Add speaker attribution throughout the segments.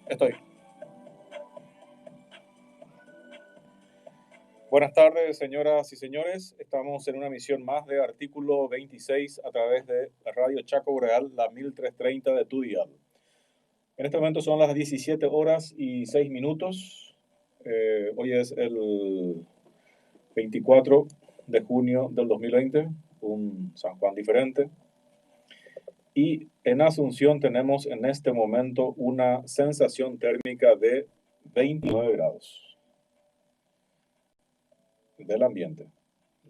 Speaker 1: Estoy. Buenas tardes, señoras y señores. Estamos en una emisión más de Artículo 26 a través de Radio Chaco Boreal, la 1330 de tu dial. En este momento son las 17 horas y 6 minutos. Hoy es el 24 de junio del 2020, un San Juan diferente. Y en Asunción tenemos en este momento una sensación térmica de 29 grados del ambiente.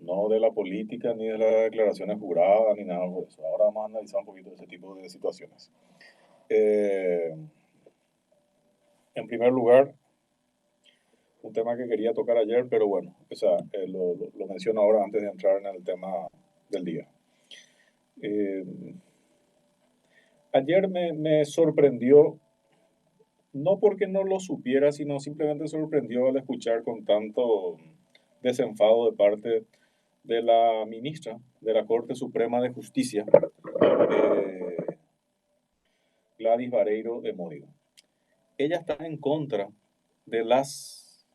Speaker 1: No de la política, ni de las declaraciones juradas, ni nada de eso. Ahora vamos a analizar un poquito ese tipo de situaciones. En primer lugar, un tema que quería tocar ayer, pero bueno, lo menciono ahora antes de entrar en el tema del día. Ayer me sorprendió, no porque no lo supiera, sino simplemente sorprendió al escuchar con tanto desenfado de parte de la ministra de la Corte Suprema de Justicia, Gladys Vareiro de Módigo. Ella está en contra de las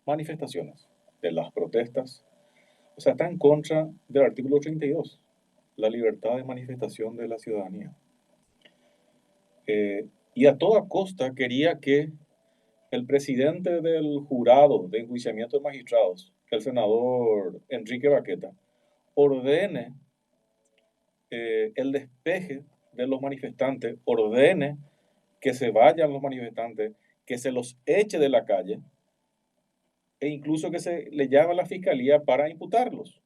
Speaker 1: manifestaciones, de las protestas, o sea, está en contra del artículo 32, la libertad de manifestación de la ciudadanía. Y a toda costa quería que el presidente del jurado de enjuiciamiento de magistrados, el senador Enrique Baqueta, ordene el despeje de los manifestantes, ordene que se vayan los manifestantes, que se los eche de la calle e incluso que se le llame a la fiscalía para imputarlos.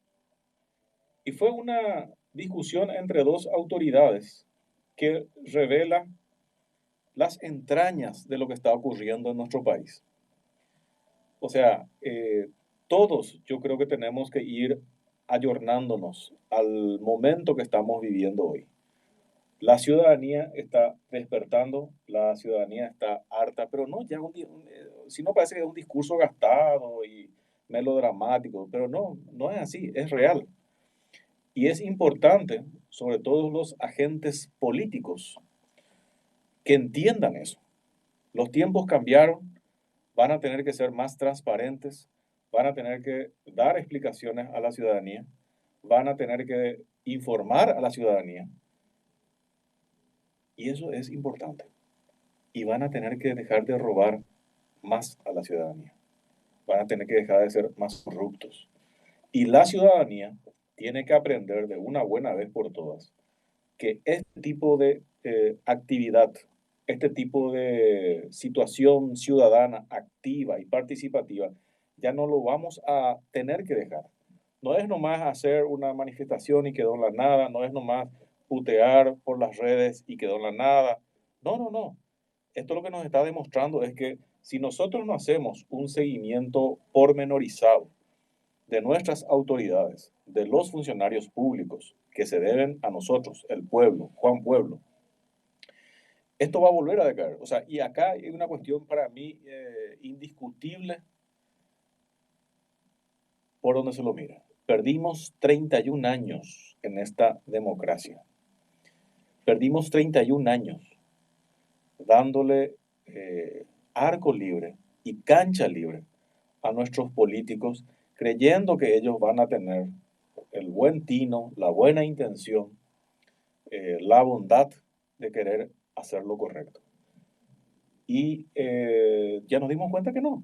Speaker 1: Y fue una discusión entre dos autoridades que revela las entrañas de lo que está ocurriendo en nuestro país. O sea, todos yo creo que tenemos que ir ayornándonos al momento que estamos viviendo hoy. La ciudadanía está despertando, la ciudadanía está harta, pero no, si no parece que es un discurso gastado y melodramático, pero no es así, es real. Y es importante, sobre todo los agentes políticos, que entiendan eso. Los tiempos cambiaron, van a tener que ser más transparentes, van a tener que dar explicaciones a la ciudadanía, van a tener que informar a la ciudadanía. Y eso es importante. Y van a tener que dejar de robar más a la ciudadanía. Van a tener que dejar de ser más corruptos. Y la ciudadanía tiene que aprender de una buena vez por todas que este tipo de actividad, este tipo de situación ciudadana activa y participativa, ya no lo vamos a tener que dejar. No es nomás hacer una manifestación y quedó en la nada, no es nomás putear por las redes y quedó en la nada. No. Esto lo que nos está demostrando es que si nosotros no hacemos un seguimiento pormenorizado de nuestras autoridades, de los funcionarios públicos que se deben a nosotros, el pueblo, Juan Pueblo, esto va a volver a decaer. O sea, y acá hay una cuestión para mí indiscutible por donde se lo mira. Perdimos 31 años en esta democracia. Perdimos 31 años dándole arco libre y cancha libre a nuestros políticos, creyendo que ellos van a tener el buen tino, la buena intención, la bondad de querer hacer lo correcto. Y ya nos dimos cuenta que no.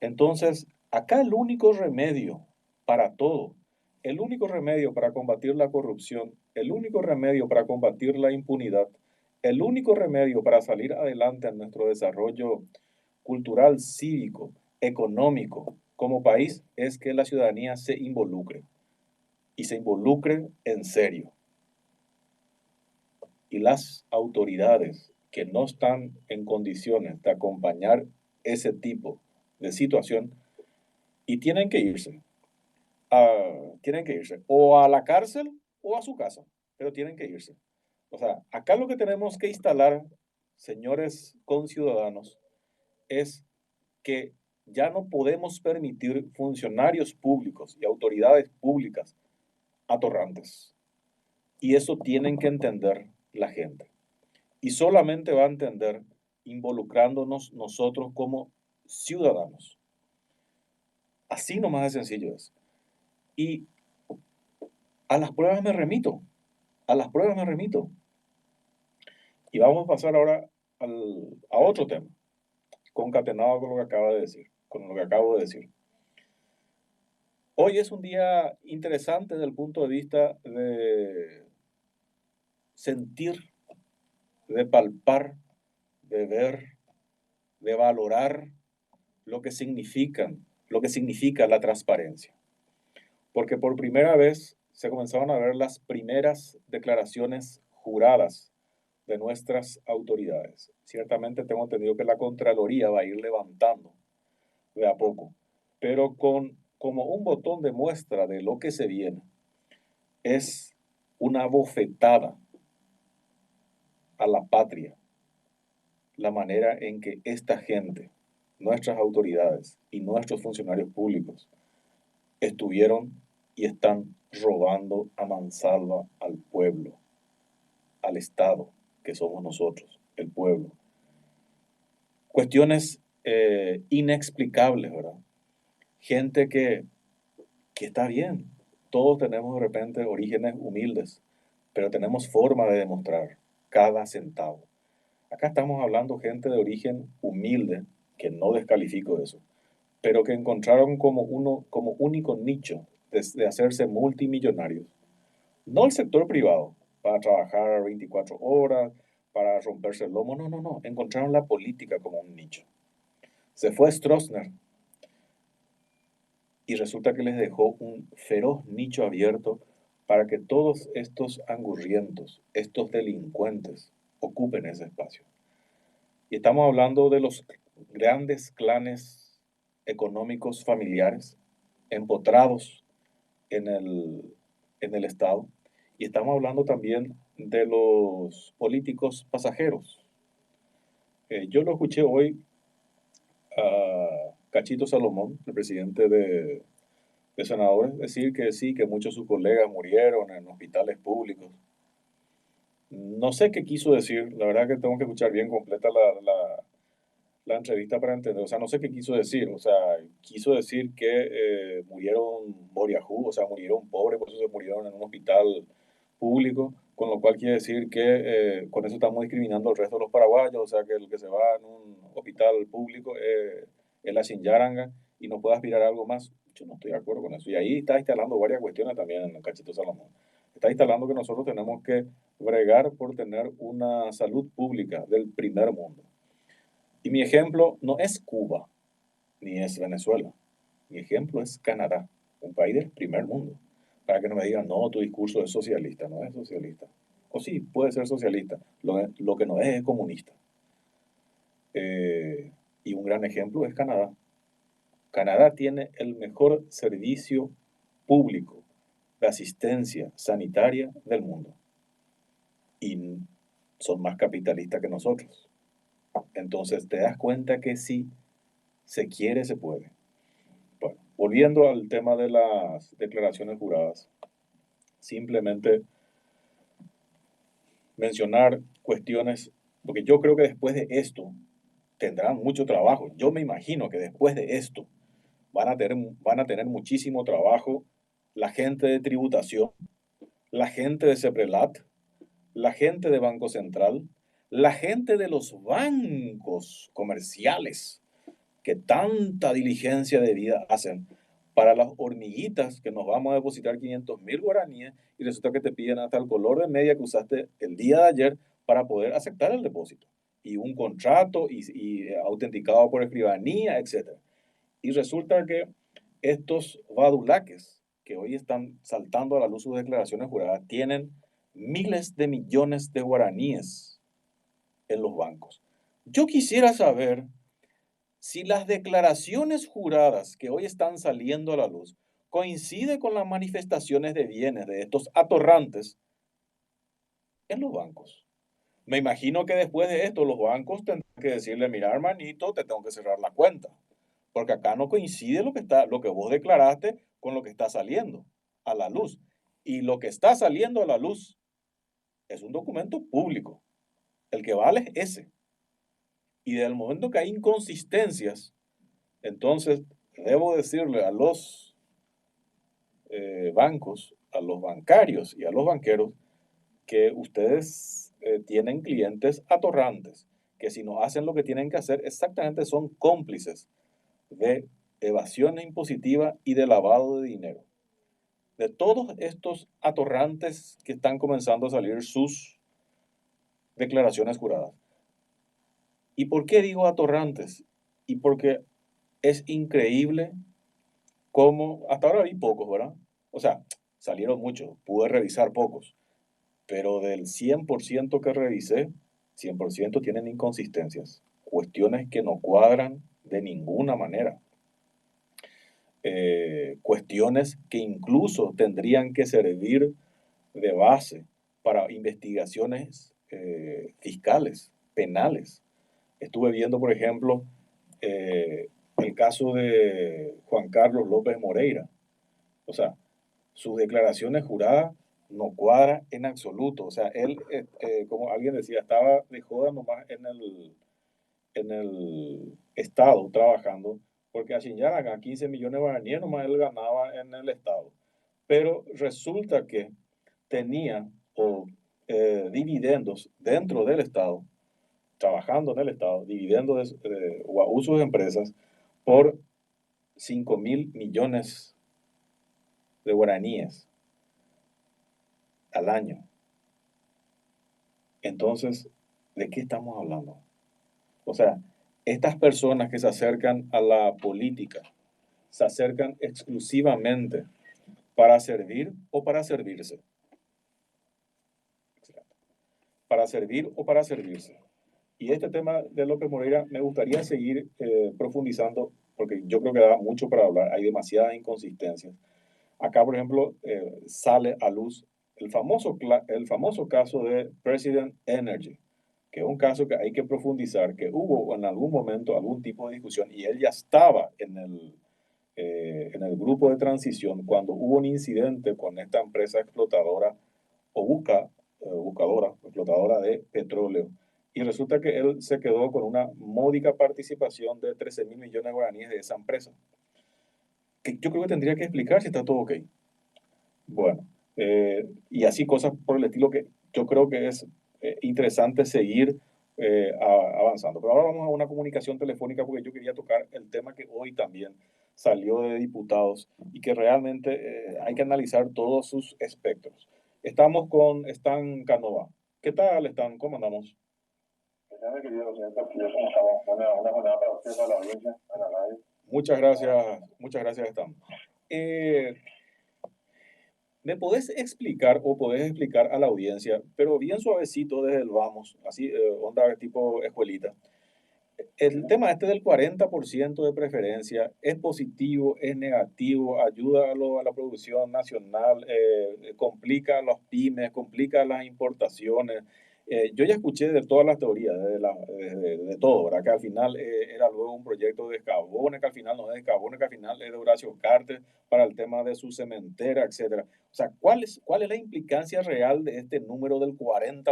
Speaker 1: Entonces, acá el único remedio para todo, el único remedio para combatir la corrupción, el único remedio para combatir la impunidad, el único remedio para salir adelante en nuestro desarrollo cultural, cívico, económico como país es que la ciudadanía se involucre y se involucre en serio. Y las autoridades que no están en condiciones de acompañar ese tipo de situación y tienen que irse o a la cárcel o a su casa, pero tienen que irse. O sea, acá lo que tenemos que instalar, señores conciudadanos, es que ya no podemos permitir funcionarios públicos y autoridades públicas atorrantes. Y eso tienen que entender la gente. Y solamente va a entender involucrándonos nosotros como ciudadanos. Así nomás de sencillo es. Y a las pruebas me remito, a las pruebas me remito. Y vamos a pasar ahora a otro tema, concatenado con lo que acaba de decir, con lo que acabo de decir. Hoy es un día interesante desde el punto de vista de sentir, de palpar, de ver, de valorar lo que significa la transparencia. Porque por primera vez se comenzaron a ver las primeras declaraciones juradas de nuestras autoridades. Ciertamente tengo entendido que la Contraloría va a ir levantando de a poco, pero como un botón de muestra de lo que se viene, es una bofetada a la patria, la manera en que esta gente, nuestras autoridades y nuestros funcionarios públicos estuvieron y están robando a mansalva al pueblo, al Estado, que somos nosotros, el pueblo. Cuestiones inexplicables, ¿verdad? Gente que está bien. Todos tenemos de repente orígenes humildes, pero tenemos forma de demostrar cada centavo. Acá estamos hablando gente de origen humilde, que no descalifico eso, pero que encontraron como único nicho de hacerse multimillonarios. No el sector privado, para trabajar 24 horas, para romperse el lomo, no, no, no. Encontraron la política como un nicho. Se fue Stroessner y resulta que les dejó un feroz nicho abierto para que todos estos angurrientos, estos delincuentes, ocupen ese espacio. Y estamos hablando de los grandes clanes económicos familiares empotrados en el Estado. Y estamos hablando también de los políticos pasajeros. Yo lo escuché hoy a Cachito Salomón, el presidente de senadores, decir que sí, que muchos de sus colegas murieron en hospitales públicos. No sé qué quiso decir, la verdad que tengo que escuchar bien completa la entrevista para entender, o sea, no sé qué quiso decir, o sea, quiso decir que murieron Boriajú, o sea, murieron pobres, por eso se murieron en un hospital público, con lo cual quiere decir que con eso estamos discriminando al resto de los paraguayos, o sea, que el que se va en un hospital público es la Xinjaranga y no puede aspirar a algo más. Yo no estoy de acuerdo con eso. Y ahí está instalando varias cuestiones también en el Cachito Salomón. Está instalando que nosotros tenemos que bregar por tener una salud pública del primer mundo. Y mi ejemplo no es Cuba, ni es Venezuela. Mi ejemplo es Canadá, un país del primer mundo. Para que no me digan, no, tu discurso es socialista, no es socialista. O sí, puede ser socialista, lo que no es comunista. Y un gran ejemplo es Canadá. Canadá tiene el mejor servicio público de asistencia sanitaria del mundo. Y son más capitalistas que nosotros. Entonces te das cuenta que si se quiere, se puede. Bueno, volviendo al tema de las declaraciones juradas, simplemente mencionar cuestiones, porque yo creo que después de esto tendrán mucho trabajo. Yo me imagino que después de esto van a tener muchísimo trabajo la gente de tributación, la gente de CEPRELAT, la gente de Banco Central, la gente de los bancos comerciales que tanta diligencia de vida hacen para las hormiguitas que nos vamos a depositar 500.000 guaraníes y resulta que te piden hasta el color de media que usaste el día de ayer para poder aceptar el depósito y un contrato y autenticado por escribanía, etcétera. Y resulta que estos badulaques que hoy están saltando a la luz sus declaraciones juradas tienen miles de millones de guaraníes en los bancos. Yo quisiera saber si las declaraciones juradas que hoy están saliendo a la luz coinciden con las manifestaciones de bienes de estos atorrantes en los bancos. Me imagino que después de esto los bancos tendrán que decirle, mira hermanito, te tengo que cerrar la cuenta, porque acá no coincide lo que vos declaraste con lo que está saliendo a la luz. Y lo que está saliendo a la luz es un documento público. El que vale es ese. Y desde el momento que hay inconsistencias, entonces debo decirle a los bancos, a los bancarios y a los banqueros que ustedes tienen clientes atorrantes, que si no hacen lo que tienen que hacer, exactamente son cómplices de evasión impositiva y de lavado de dinero. De todos estos atorrantes que están comenzando a salir sus declaraciones juradas. ¿Y por qué digo atorrantes? Y porque es increíble cómo, hasta ahora vi pocos, ¿verdad? O sea, salieron muchos, pude revisar pocos, pero del 100% que revisé, 100% tienen inconsistencias, cuestiones que no cuadran de ninguna manera. Cuestiones que incluso tendrían que servir de base para investigaciones fiscales, penales. Estuve viendo, por ejemplo, el caso de Juan Carlos López Moreira. O sea, sus declaraciones juradas no cuadran en absoluto. O sea, él, como alguien decía, estaba de joda nomás en el Estado trabajando, porque a Xinjiang a 15 millones de guaraníes nomás él ganaba en el Estado. Pero resulta que tenía dividendos dentro del Estado, trabajando en el Estado, dividendos o a usos de empresas por 5.000 millones de guaraníes al año. Entonces, ¿de qué estamos hablando? O sea, estas personas que se acercan a la política, se acercan exclusivamente para servir o para servirse. Para servir o para servirse. Y este tema de López Moreira me gustaría seguir profundizando porque yo creo que da mucho para hablar, hay demasiadas inconsistencias. Acá, por ejemplo, sale a luz el famoso caso de President Energy, que es un caso que hay que profundizar, que hubo en algún momento algún tipo de discusión y él ya estaba en el grupo de transición cuando hubo un incidente con esta empresa explotadora o buscadora, explotadora de petróleo. Y resulta que él se quedó con una módica participación de 13.000 millones de guaraníes de esa empresa. Que yo creo que tendría que explicar si está todo ok. Bueno, y así cosas por el estilo que yo creo que es interesante seguir avanzando. Pero ahora vamos a una comunicación telefónica porque yo quería tocar el tema que hoy también salió de diputados y que realmente hay que analizar todos sus espectros. Estamos con Stan Canova. ¿Qué tal, Stan? ¿Cómo andamos?
Speaker 2: ¿Qué tal, querido señor Castillo? ¿Cómo estamos? Una jornada para usted, para la audiencia, a la radio.
Speaker 1: Muchas gracias, Stan. Eh, ¿Me podés explicar o podés explicar a la audiencia, pero bien suavecito desde el vamos, así, onda tipo escuelita? El tema este del 40% de preferencia, ¿es positivo, es negativo, ayuda a la producción nacional, complica a los pymes, complica las importaciones? Yo ya escuché de todas las teorías, de todo, ¿verdad? Que al final era luego un proyecto de Scavone, que al final no es de Scavone, que al final es de Horacio Cartes para el tema de su cementera, etcétera. O sea, ¿cuál es la implicancia real de este número del 40%?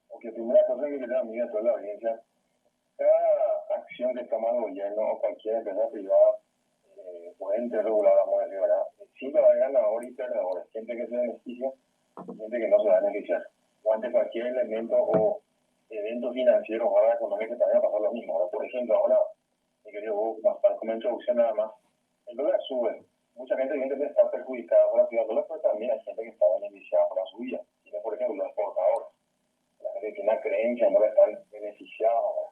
Speaker 2: Porque primera cosa que quería amiga a toda la audiencia, cada acción que toma el gobierno o cualquier empresa privada o ente regulado, vamos a decir, ¿verdad? Siempre va a haber ganador y perdedor, gente que se beneficia y gente que no se va a beneficiar. O ante cualquier elemento o evento financiero o económico que también va a pasar lo mismo. Ahora, por ejemplo, ahora, mi querido Hugo, para como introducción nada más, el dólar sube. Mucha gente evidentemente está perjudicada por la subida del dólar, pero también hay gente que está beneficiada por la subida. Tiene, por ejemplo, los exportadores. La gente que tiene una creencia no va a estar beneficiada ahora.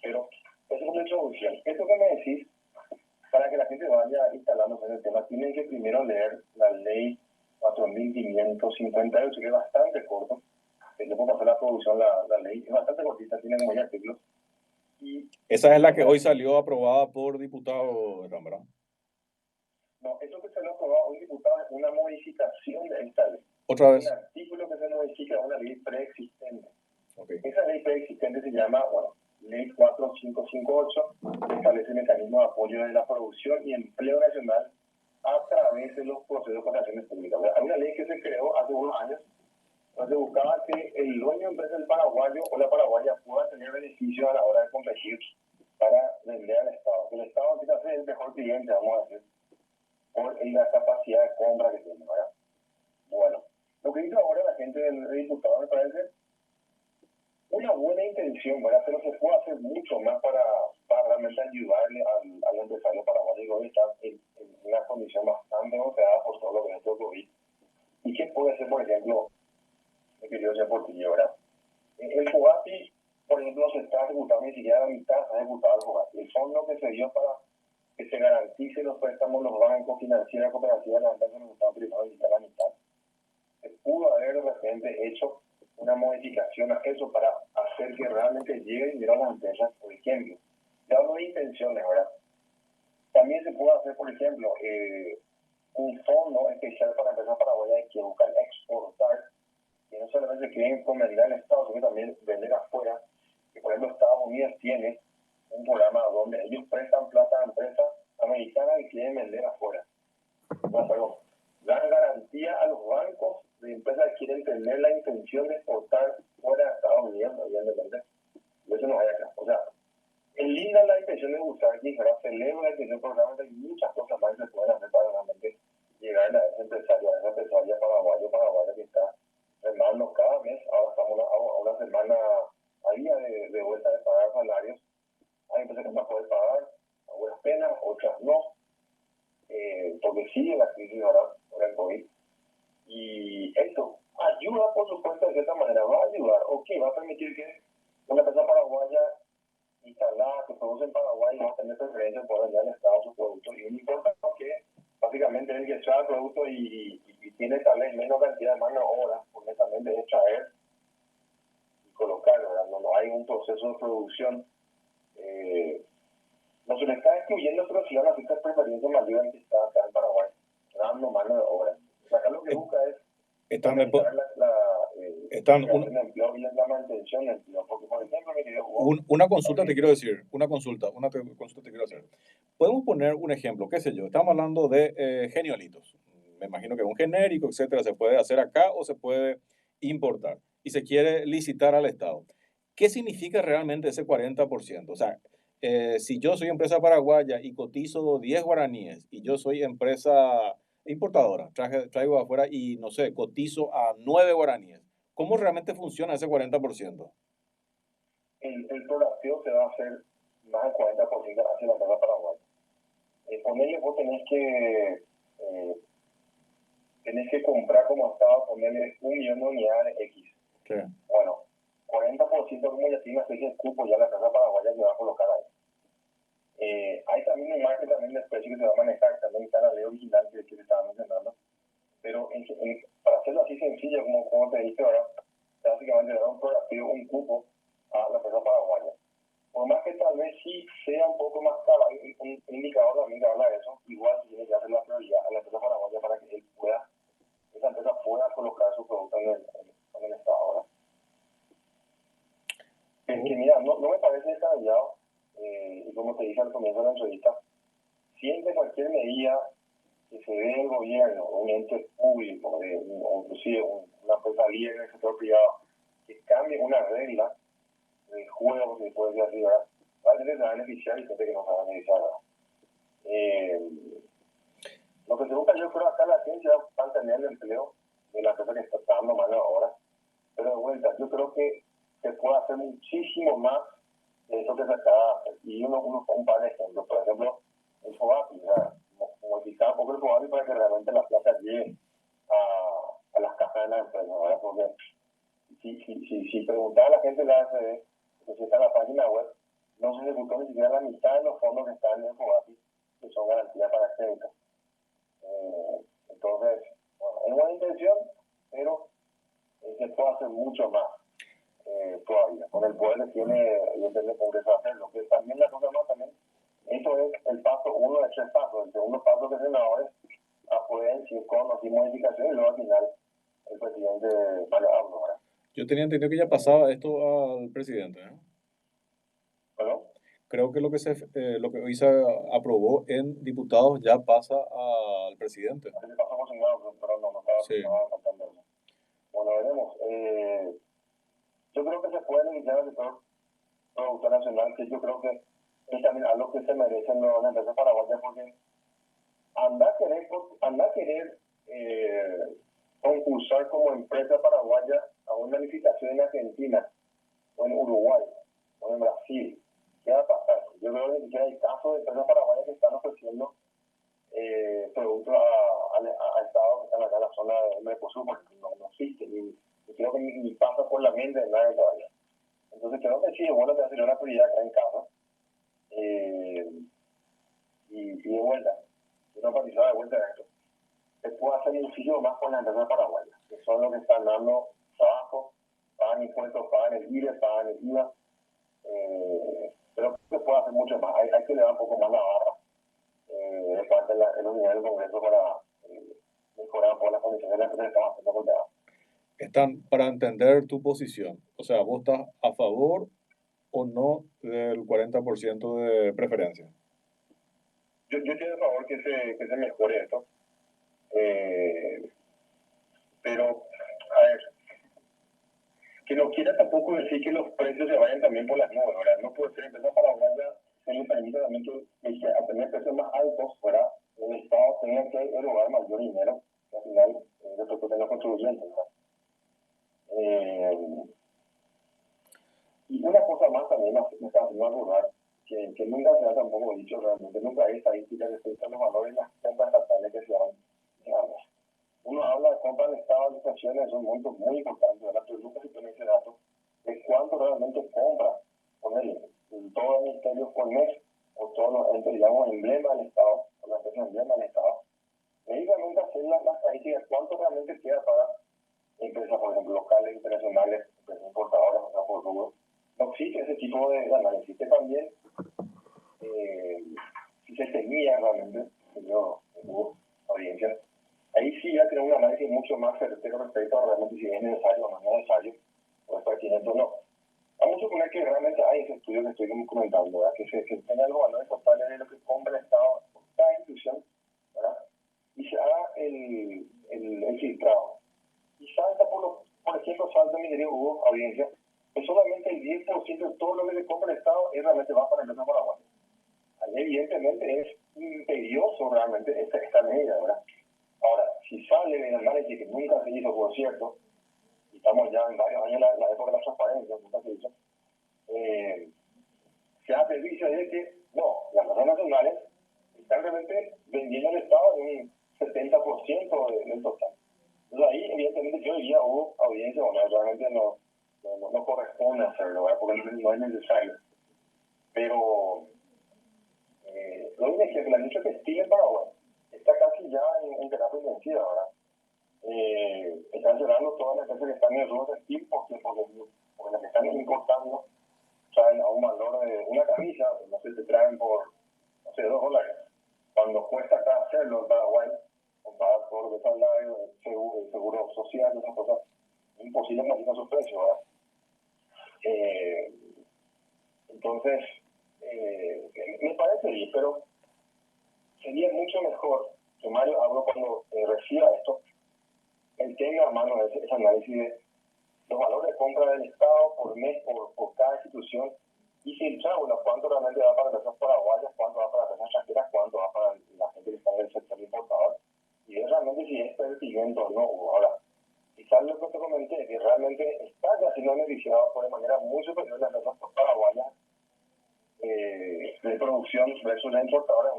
Speaker 2: Pero eso es una introducción. Esto que me decís, para que la gente vaya instalándose en el tema, tienen que primero leer la ley 4.558, que es bastante corto. Yo puedo pasar la producción, la ley es bastante cortita, tiene como ya artículos. Y
Speaker 1: esa es la que hoy salió aprobada por diputados, ¿verdad?
Speaker 2: no, eso que se lo aprobó hoy diputado es una modificación de esta ley.
Speaker 1: Otra vez.
Speaker 2: Un artículo que se modifica es una ley preexistente.
Speaker 1: Okay.
Speaker 2: Esa ley preexistente se llama, Ley 4558, que establece el mecanismo de apoyo de la producción y empleo nacional a través de los procesos de contrataciones públicas. Hay una ley que se creó hace unos años, Entonces buscaba que el dueño de empresa, el paraguayo o la paraguaya, pueda tener beneficios a la hora de competir para vender al Estado. Que el Estado empieza a ser el mejor cliente, vamos a decir, por la capacidad de compra que tiene, ¿verdad? Bueno, lo que hizo ahora la gente del diputado me parece una buena intención, ¿verdad? Pero se puede hacer mucho más para realmente ayudarle al empresario paraguayo que hoy está en una condición bastante golpeada por todo lo que es el COVID. ¿Y qué puede hacer, por ejemplo, mi querido señor Portillo, ¿verdad? El FOGAPI, por ejemplo, no se está ejecutando ni siquiera la mitad, se ha ejecutado el FOGAPI. El fondo que se dio para que se garantice los préstamos, los bancos, financieras, cooperativas, la verdad que nos están primero ni siquiera la mitad. Se pudo haber de repente hecho una modificación a eso para hacer que realmente llegue dinero a las empresas, por ejemplo. Ya hablo de intenciones, ¿verdad? También se puede hacer, por ejemplo, un fondo especial para empresas paraguayas que buscan exportar, que no solamente quieren encomendar al Estado, sino también vender afuera. Que por ejemplo Estados Unidos tiene un programa donde ellos prestan plata a empresas americanas que quieren vender afuera. No, perdón. Dan garantía a los bancos de empresas que quieren tener la intención de exportar fuera de Estados Unidos, evidentemente. Y eso no hay acá. O sea, es linda la intención de buscar aquí, pero celebro la intención, pero realmente hay muchas cosas más que se pueden hacer para realmente llegar a ese empresario, a esa empresaria paraguaya que está remando cada mes. Ahora estamos a una semana a día de vuelta de pagar salarios. Hay empresas que no pueden pagar, a buenas penas, otras no, porque sigue la crisis ahora por el COVID. Y eso ayuda, por supuesto, de cierta manera, va a ayudar, va a permitir que una empresa paraguaya instalada que produce en Paraguay va a tener preferencia por vender al Estado sus productos. Y no importa que básicamente el que trae el producto y tiene tal vez menos cantidad de mano de obra, honestamente es traer y colocarlo, ¿verdad? No hay un proceso de producción. No se le está excluyendo, pero si van a hacer preferencias más libres que está acá en Paraguay, dando mano de obra. O sea, acá lo que busca es
Speaker 1: Están,
Speaker 2: la creación de empleo y la mantención de empleo. Porque, por ejemplo,
Speaker 1: una consulta te quiero decir, una consulta te quiero hacer. Podemos poner un ejemplo, qué sé yo, estamos hablando de geniolitos. Me imagino que un genérico, etcétera, se puede hacer acá o se puede importar y se quiere licitar al Estado. ¿Qué significa realmente ese 40%? O sea, si yo soy empresa paraguaya y cotizo 10 guaraníes y yo soy empresa importadora, traigo afuera y no sé, cotizo a 9 guaraníes, ¿cómo realmente funciona ese 40%?
Speaker 2: El prorrateo se va a hacer más del 40% hacia la empresa paraguaya. Ponerle, vos tenés que comprar como Estado, ponerle 1 millón de unidades X.
Speaker 1: Sí.
Speaker 2: Bueno, 40% como ya tiene una especie de cupo ya la empresa paraguaya que va a colocar ahí. Hay también un margen también de especie que se va a manejar, también está la ley original que se estaba mencionando, pero para hacerlo así sencillo, como te dije ahora, básicamente dar un prorrateo, un cupo a la empresa paraguaya. Por más que tal vez sí sea un poco más caro, hay un indicador también que habla de eso, igual tiene que hacer la prioridad a la empresa paraguaya para que esa empresa pueda colocar su producto en el Estado ahora. Es que mira, no me parece descabellado, y como te dije al comienzo de la entrevista, siempre cualquier medida que se dé del gobierno, un ente público, o inclusive una empresa líder en el sector privado, que cambie una regla de juego, si se puede decir así, ¿verdad? Realmente se va a beneficiar y gente que no se va a beneficiar, ¿verdad? Lo que se busca, yo creo, acá la agencia va a mantener el empleo de la empresa que está dando mano ahora, pero de vuelta, yo creo que se puede hacer muchísimo más de eso que se acaba de hacer. Y un par de ejemplos, por ejemplo, el FOGAPI, modificar un poco el FOGAPI para que realmente la plata llegue a las cajas de la empresa, ¿verdad? Porque si preguntaba a la gente de la AFD, pues está en la página web, no se ejecutó ni siquiera la mitad de los fondos que están en el FOGAPI, que son garantías para crédito. Entonces, bueno, es buena intención, pero se puede hacer mucho más todavía, con el poder que tiene el Congreso a hacerlo. Que también la cosa más también, eso es el paso, uno de 3 pasos. El segundo paso que senadores aprueben si es con así modificaciones y luego al final el presidente va a hablar.
Speaker 1: Yo tenía entendido que ya pasaba esto al presidente, ¿eh?
Speaker 2: ¿Perdón?
Speaker 1: Creo que lo que hoy se aprobó en diputados ya pasa al presidente.
Speaker 2: Así pasó con senadores, pero no estaba faltando eso. Bueno, veremos. Yo creo que se puede beneficiar al sector productor nacional, que yo creo que es también algo que se merecen las empresas paraguayas, porque anda a querer concursar como empresa paraguaya a una licitación en Argentina, o en Uruguay, o en Brasil. ¿Qué va a pasar? Yo creo que ni siquiera hay casos de empresas paraguayas que están ofreciendo productos a estados que están acá en la zona del Mercosur, porque no existe, y creo que ni pasa por la mente de nadie todavía. Entonces creo que sí, es bueno que hacer una prioridad acá en casa. Y de vuelta, yo no enfatizaba de vuelta esto. Se puede hacer muchísimo más con las empresas paraguayas, que son los que están dando trabajo, pagan impuestos, pagan el IRE, pagan el IVA. Pero se puede hacer mucho más. Hay que elevar un poco más la barra de parte de los niveles del Congreso para mejorar un poco las condiciones de las empresas que estamos haciendo con trabajo.
Speaker 1: Están para entender tu posición. O sea, ¿vos estás a favor o no del 40% de preferencia?
Speaker 2: Yo estoy a favor que se mejore esto. Pero, a ver, que no quiera tampoco decir que los precios se vayan también por las nubes, ¿verdad? No puede ser empresa paraguaya que le permita también que a tener precios más altos, ¿verdad? El Estado tenga que erogar mayor dinero, que al final lo que los contribuyentes, ¿verdad? Y una cosa más también me está haciendo acordar, que nunca se ha tampoco dicho realmente, nunca hay estadísticas respecto a los valores de las compras estatales que se dan. Uno habla de compras de Estado, de estaciones, son montos muy importantes, ¿verdad? Pero nunca se tiene ese dato de cuánto realmente compra, ponerle todos los ministerios por mes, o todos los, digamos, emblemas del Estado, o las empresas emblemas del Estado. Y ahí realmente hacer las estadísticas, cuánto realmente queda para empresas, por ejemplo, locales, internacionales, empresas importadoras, o sea, por rubro. No existe ese tipo de análisis, que también, si se tenía realmente, yo hubo audiencias, ahí sí ya tenemos un análisis mucho más certero respecto a realmente si es necesario o no es necesario, o es pertinente o no. Vamos a suponer que realmente hay ese estudio que estoy comentando, ¿verdad? Que se tengan los valores totales de lo que compra el Estado por cada institución, ¿verdad? Y se haga el filtrado. Y salta, por ejemplo, salta en Minería, hubo audiencia, que solamente el 10% de todo lo que le compra el Estado es realmente va para el empresa paraguaya. Ahí evidentemente es imperioso realmente esta medida, ¿verdad? Ahora, si sale del análisis que nunca se hizo, por cierto, y estamos ya en varios años en la época de la transparencia, nunca se hizo, se hace el vicio de que, no, las empresas nacionales están realmente vendiendo al Estado en un 70% del total. Entonces ahí, evidentemente, yo diría, hubo audiencia, bueno, realmente no corresponde hacerlo, ¿verdad? Porque no es necesario. Pero, lo único es que la industria textil en Paraguay está casi ya en terapia intensiva, ¿verdad? Están cerrando todas las empresas que están en el rubro textil porque las que están importando traen a un valor de una camisa, no sé, te traen por, no sé, $2. Cuando cuesta acá hacerlo en Paraguay, comprar todo lo que está al lado, el seguro social, esas cosas, es imposible mantener sus precios, ¿verdad? Entonces, me parece bien, pero sería mucho mejor que Mario hablo cuando reciba esto, él tenga a mano ese análisis de los valores de compra del Estado por mes, por cada institución, y filtrar, bueno, cuánto realmente va para las empresas paraguayas, cuánto va para las empresas extranjeras, cuánto va para la gente que está en el sector importador, y ver realmente si es pertinente o no. Ahora, quizás lo que te comenté, que realmente está ya siendo beneficiado por de manera muy superior las empresas paraguayas de producción versus las importadoras,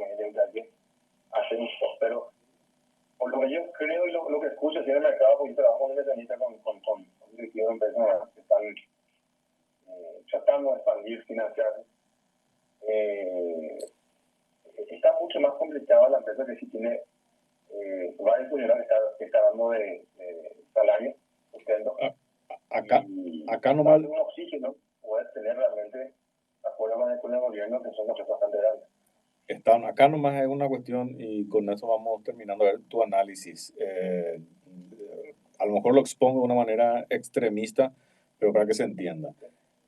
Speaker 2: que hacen esto. Pero por lo que yo creo y lo que escucho así en el mercado, porque yo trabajo con inversionistas con directivos de empresas que están tratando de expandir, financiar, está mucho más complicado la empresa que sí tiene varios funcionarios que está dando de salario, sustento.
Speaker 1: Acá nomás.
Speaker 2: Un oxígeno, puedes tener realmente acuerdos con el gobierno que son bastante grandes.
Speaker 1: Acá nomás es una cuestión, y con eso vamos terminando de ver tu análisis. A lo mejor lo expongo de una manera extremista, pero para que se entienda.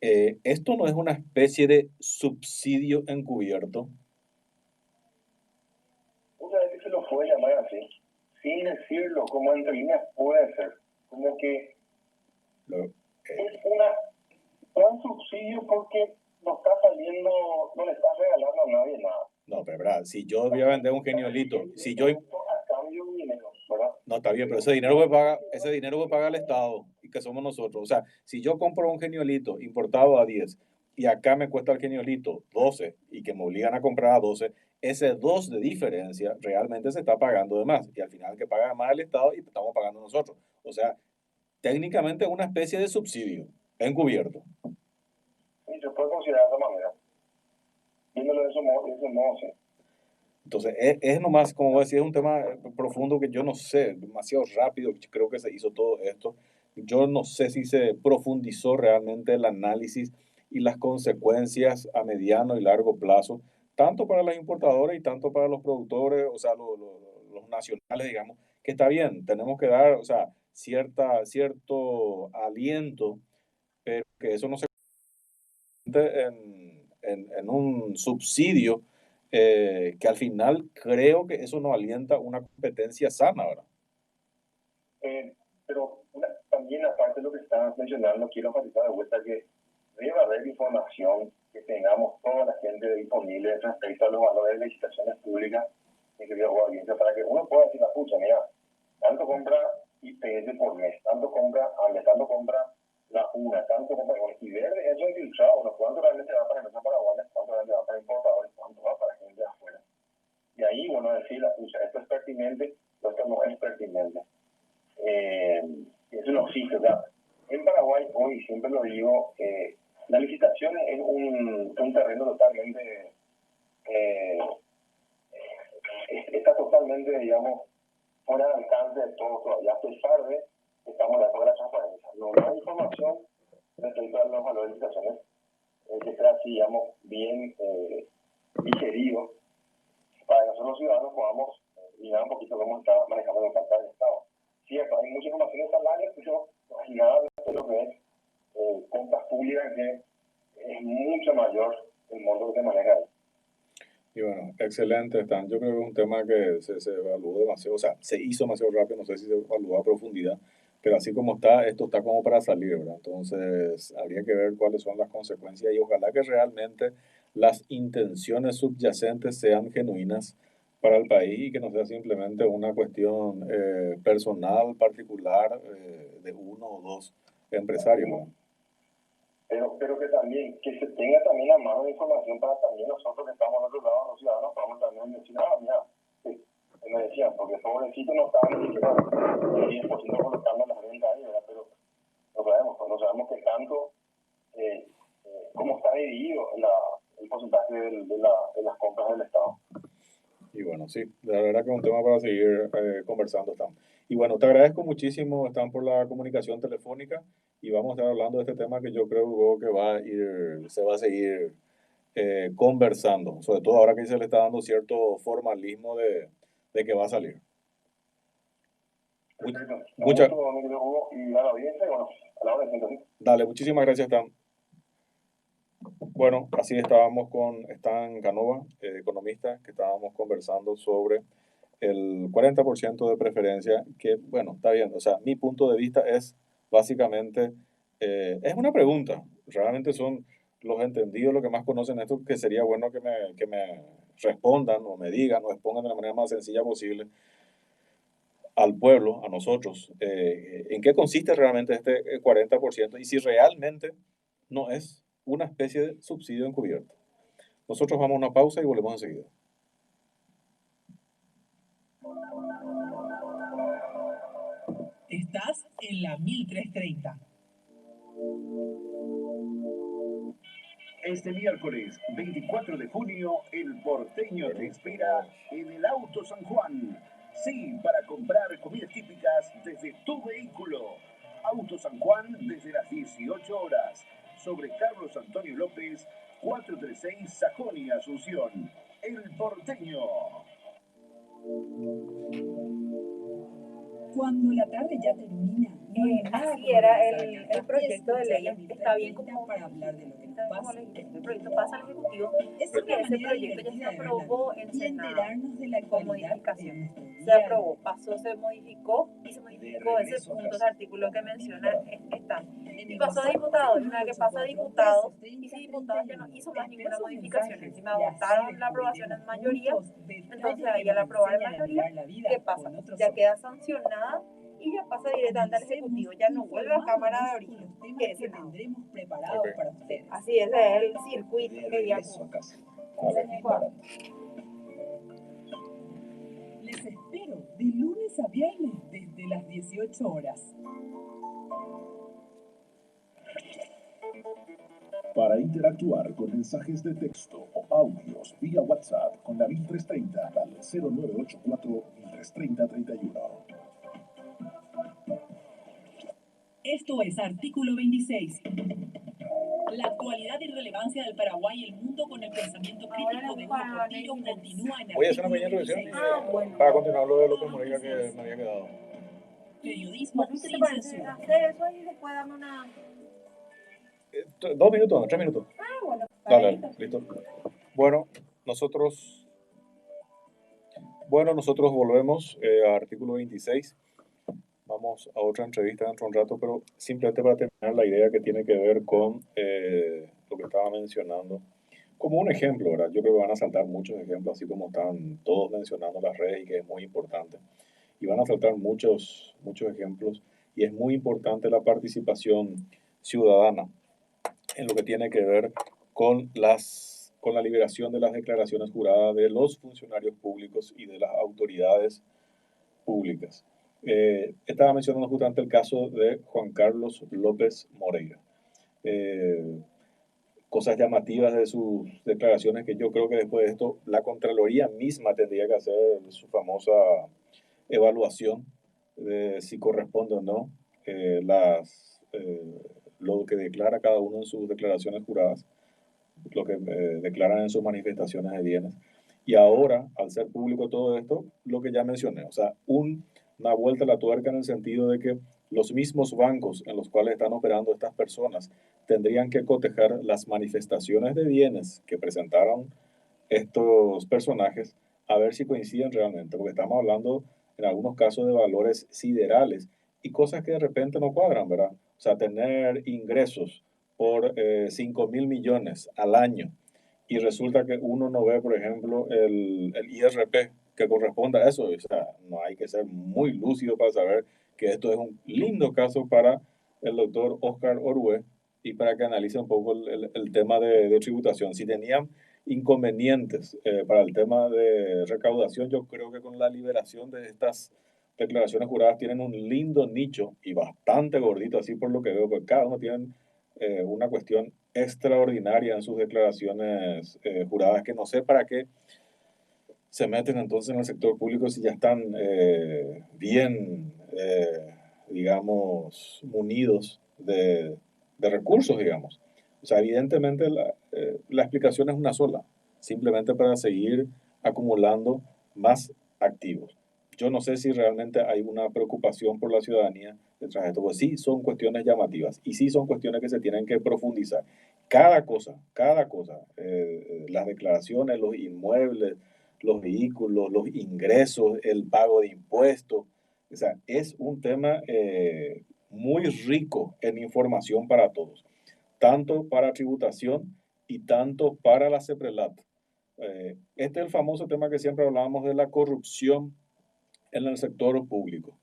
Speaker 1: ¿Esto no es una especie de subsidio encubierto?
Speaker 2: Muchas veces se lo puede llamar así, sin decirlo, como entre líneas puede ser, como que
Speaker 1: Lo-
Speaker 2: Es un subsidio porque no está saliendo, no le está regalando a nadie nada.
Speaker 1: no, pero verdad, si yo voy a vender un geniolito, si yo,
Speaker 2: A cambio de dinero, ¿verdad?
Speaker 1: no está bien, pero ese dinero me paga el Estado y que somos nosotros. O sea, si yo compro un geniolito importado a 10 y acá me cuesta el geniolito 12 y que me obligan a comprar a 12, ese 2 de diferencia realmente se está pagando de más. Y al final que paga más el Estado y estamos pagando nosotros. O sea, técnicamente es una especie de subsidio encubierto.
Speaker 2: Y se puede considerar de esa manera. Viéndolo de ese modo, sí.
Speaker 1: Entonces, es nomás, como voy a decir, es un tema profundo que yo no sé, demasiado rápido, creo que se hizo todo esto. Yo no sé si se profundizó realmente el análisis y las consecuencias a mediano y largo plazo, tanto para las importadoras y tanto para los productores, o sea, los nacionales, digamos, que está bien, tenemos que dar, o sea, cierto aliento, pero que eso no se en un subsidio que al final creo que eso no alienta una competencia sana, ¿verdad?
Speaker 2: Pero también, aparte de lo que estabas mencionando, quiero enfatizar de vuelta que debe haber información que tengamos toda la gente disponible respecto a los valores de licitaciones públicas en que audiencia para que uno pueda decir, la pucha, mira, tanto compra IPS por mes, tanto compra AME, tanto compra la UNA, tanto compra, y ver eso infiltrado, ¿no? Cuánto realmente va para empresas paraguayas, cuánto realmente va para importadores, cuánto va para gente de afuera. Y ahí, bueno, decir, la pucha, esto es pertinente, esto no es pertinente. Eso no existe, ¿verdad? En Paraguay, hoy siempre lo digo, la licitación es un terreno totalmente, está totalmente, digamos, fuera del alcance de todos todavía, a pesar de que estamos de acuerdo a la transparencia. No hay información respecto a los valores de licitaciones que sea así, digamos, bien digerido para que nosotros los ciudadanos podamos mirar un poquito cómo está manejando el carta del Estado. Cierto, hay mucha información en salarios, pero no hay nada de lo que es compras públicas que es mucho mayor el monto que se maneja ahí.
Speaker 1: Y bueno, excelente, Stan. Yo creo que es un tema que se evaluó demasiado, o sea, se hizo demasiado rápido, no sé si se evaluó a profundidad, pero así como está, esto está como para salir, ¿verdad? Entonces, habría que ver cuáles son las consecuencias y ojalá que realmente las intenciones subyacentes sean genuinas para el país y que no sea simplemente una cuestión personal, particular, de uno o dos empresarios, ¿no?
Speaker 2: Pero que también, que se tenga también a mano de información para también nosotros que estamos al otro lado, los ciudadanos, podamos también decir, mira, me decían, porque pobrecito no estaban ni siquiera el 10% colocando las rentas ahí, ¿verdad? Pero no sabemos qué tanto, cómo está dividido el porcentaje de las compras del Estado.
Speaker 1: Y bueno, sí, la verdad que es un tema para seguir conversando, Stan. Y bueno, te agradezco muchísimo, Stan, por la comunicación telefónica y vamos a estar hablando de este tema que yo creo luego que se va a seguir conversando, sobre todo ahora que se le está dando cierto formalismo de que va a salir.
Speaker 2: Perfecto.
Speaker 1: Mucha,
Speaker 2: Y a la audiencia, bueno, a la hora de sentarse.
Speaker 1: dale, muchísimas gracias, Stan. Bueno, así estábamos con Stan Canova, economista, que estábamos conversando sobre el 40% de preferencia, que bueno, está bien, o sea, mi punto de vista es básicamente, es una pregunta, realmente son los entendidos, los que más conocen esto, que sería bueno que me respondan o me digan o expongan de la manera más sencilla posible al pueblo, a nosotros, en qué consiste realmente este 40% y si realmente no es una especie de subsidio encubierto. Nosotros vamos a una pausa y volvemos enseguida.
Speaker 3: Estás en la 1330.
Speaker 4: Este miércoles 24 de junio, el porteño te espera en el Auto San Juan. Sí, para comprar comidas típicas desde tu vehículo. Auto San Juan desde las 18 horas. Sobre Carlos Antonio López, 436 Sajonia, Asunción. El porteño.
Speaker 5: Cuando la tarde ya termina,
Speaker 6: así era el proyecto de ley. Está bien como
Speaker 5: para hablar de lo que nos pasa. vos elegís, el proyecto pasa al Ejecutivo,
Speaker 3: Es
Speaker 5: porque
Speaker 3: una
Speaker 5: ese
Speaker 3: manera
Speaker 5: proyecto ya se
Speaker 3: divertida de ver la
Speaker 5: aprobó
Speaker 3: vida
Speaker 5: en
Speaker 3: y
Speaker 5: Senado
Speaker 3: enterarnos de la
Speaker 5: con
Speaker 3: actualidad
Speaker 5: modificación.
Speaker 3: de nuestro
Speaker 5: Se
Speaker 3: día a
Speaker 5: aprobó, pasó, se modificó y se modificó ese punto, ese artículo que menciona esta. Y pasó a diputados, y una vez que pasa a diputados, y si diputados ya no hizo más ninguna modificación, encima votaron la aprobación en mayoría, entonces ahí al aprobar en mayoría, ¿qué pasa? Ya queda sancionada y ya pasa directamente al Ejecutivo, ya no vuelve a Cámara de Origen, que es Senado.
Speaker 3: tendremos preparados
Speaker 1: Ok.
Speaker 3: para ustedes.
Speaker 5: Así es el circuito que
Speaker 4: Regreso a casa.
Speaker 3: Les espero de lunes a viernes desde las 18 horas.
Speaker 4: Para interactuar con mensajes de texto o audios vía WhatsApp con la 1330 al 0984 1330 31.
Speaker 3: Esto es Artículo 26. La actualidad y relevancia del Paraguay y el mundo con el pensamiento crítico de Hugo Portillo continúa en
Speaker 1: Voy a hacer una
Speaker 3: Artículo
Speaker 1: pequeña introducción
Speaker 3: 26.
Speaker 5: bueno.
Speaker 1: para continuar lo de López Moreira que me había quedado.
Speaker 3: Periodismo
Speaker 5: ¿Qué te
Speaker 3: sin
Speaker 5: parece
Speaker 3: censura.
Speaker 5: hacer eso y después dame una...
Speaker 1: 2 minutos, 3 minutos.
Speaker 5: bueno,
Speaker 1: Dale, listo. Bueno, nosotros volvemos a artículo 26. Vamos a otra entrevista dentro de un rato, pero simplemente para terminar la idea que tiene que ver con lo que estaba mencionando. Como un ejemplo, ¿verdad? Yo creo que van a saltar muchos ejemplos, así como están todos mencionando las redes y que es muy importante. Y van a saltar muchos ejemplos y es muy importante la participación ciudadana en lo que tiene que ver con la liberación de las declaraciones juradas de los funcionarios públicos y de las autoridades públicas. Estaba mencionando justamente el caso de Juan Carlos López Moreira. Cosas llamativas de sus declaraciones que yo creo que después de esto la Contraloría misma tendría que hacer su famosa evaluación de si corresponde o no lo que declara cada uno en sus declaraciones juradas, lo que declaran en sus manifestaciones de bienes. Y ahora, al ser público todo esto, lo que ya mencioné, o sea, una vuelta a la tuerca en el sentido de que los mismos bancos en los cuales están operando estas personas tendrían que cotejar las manifestaciones de bienes que presentaron estos personajes a ver si coinciden realmente, porque estamos hablando en algunos casos de valores siderales y cosas que de repente no cuadran, ¿verdad? O sea, tener ingresos por 5.000 millones al año y resulta que uno no ve, por ejemplo, el IRP que corresponde a eso. O sea, no hay que ser muy lúcido para saber que esto es un lindo caso para el doctor Oscar Orue y para que analice un poco el tema de tributación. Si tenían inconvenientes para el tema de recaudación, yo creo que con la liberación de estas declaraciones juradas tienen un lindo nicho y bastante gordito, así por lo que veo, porque cada uno tiene una cuestión extraordinaria en sus declaraciones juradas que no sé para qué se meten entonces en el sector público si ya están bien, digamos, munidos de recursos, digamos. O sea, evidentemente la explicación es una sola, simplemente para seguir acumulando más activos. Yo no sé si realmente hay una preocupación por la ciudadanía detrás de esto, pues sí son cuestiones llamativas y sí son cuestiones que se tienen que profundizar. Cada cosa, las declaraciones, los inmuebles, los vehículos, los ingresos, el pago de impuestos, o sea, es un tema muy rico en información para todos, tanto para tributación y tanto para la CEPRELAT. Este es el famoso tema que siempre hablábamos de la corrupción en el sector público.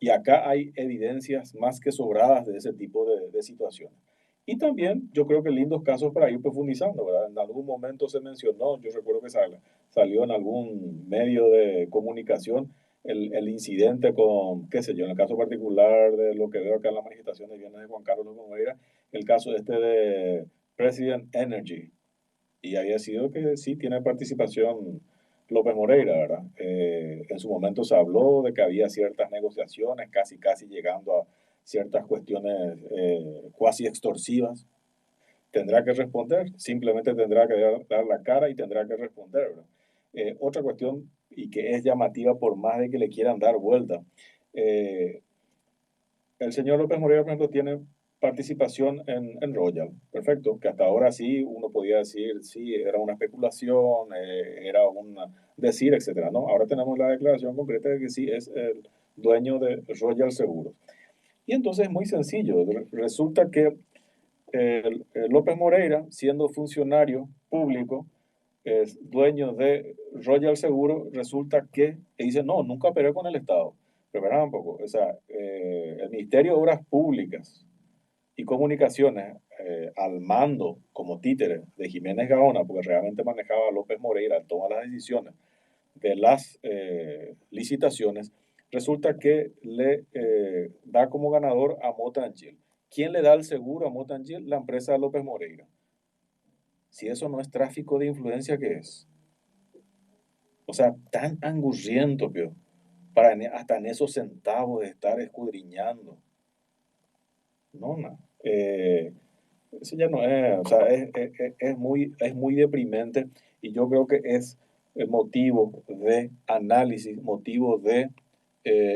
Speaker 1: Y acá hay evidencias más que sobradas de ese tipo de situaciones. Y también yo creo que lindos casos para ir profundizando, ¿verdad? En algún momento se mencionó, yo recuerdo que salió en algún medio de comunicación el incidente con, qué sé yo, en el caso particular de lo que veo acá en la manifestación de bienes de Juan Carlos López Moreira, el caso este de President Energy. Y había sido que sí tiene participación López Moreira, ¿verdad? En su momento se habló de que había ciertas negociaciones, casi llegando a ciertas cuestiones cuasi extorsivas. Tendrá que responder, simplemente tendrá que dar la cara y tendrá que responder, ¿verdad? Otra cuestión, y que es llamativa por más de que le quieran dar vuelta, el señor López Moreira, por ejemplo, tiene participación en Royal. Perfecto, que hasta ahora sí uno podía decir, sí, era una especulación, era un decir, etcétera, ¿no? Ahora tenemos la declaración concreta de que sí es el dueño de Royal Seguros. Y entonces es muy sencillo. Resulta que López Moreira, siendo funcionario público, es dueño de Royal Seguro, resulta que dice, no, nunca operé con el Estado. Pero verán un poco, o sea, el Ministerio de Obras Públicas y Comunicaciones, al mando como títere de Jiménez Gaona, porque realmente manejaba a López Moreira, toma las decisiones de las licitaciones, resulta que le da como ganador a Motangil. ¿Quién le da el seguro a Motangil? La empresa de López Moreira. Si eso no es tráfico de influencia, ¿qué es? O sea, tan angurriento, pero hasta en esos centavos de estar escudriñando. No, no. Eso ya no es, o sea, es muy deprimente y yo creo que es motivo de análisis, motivo de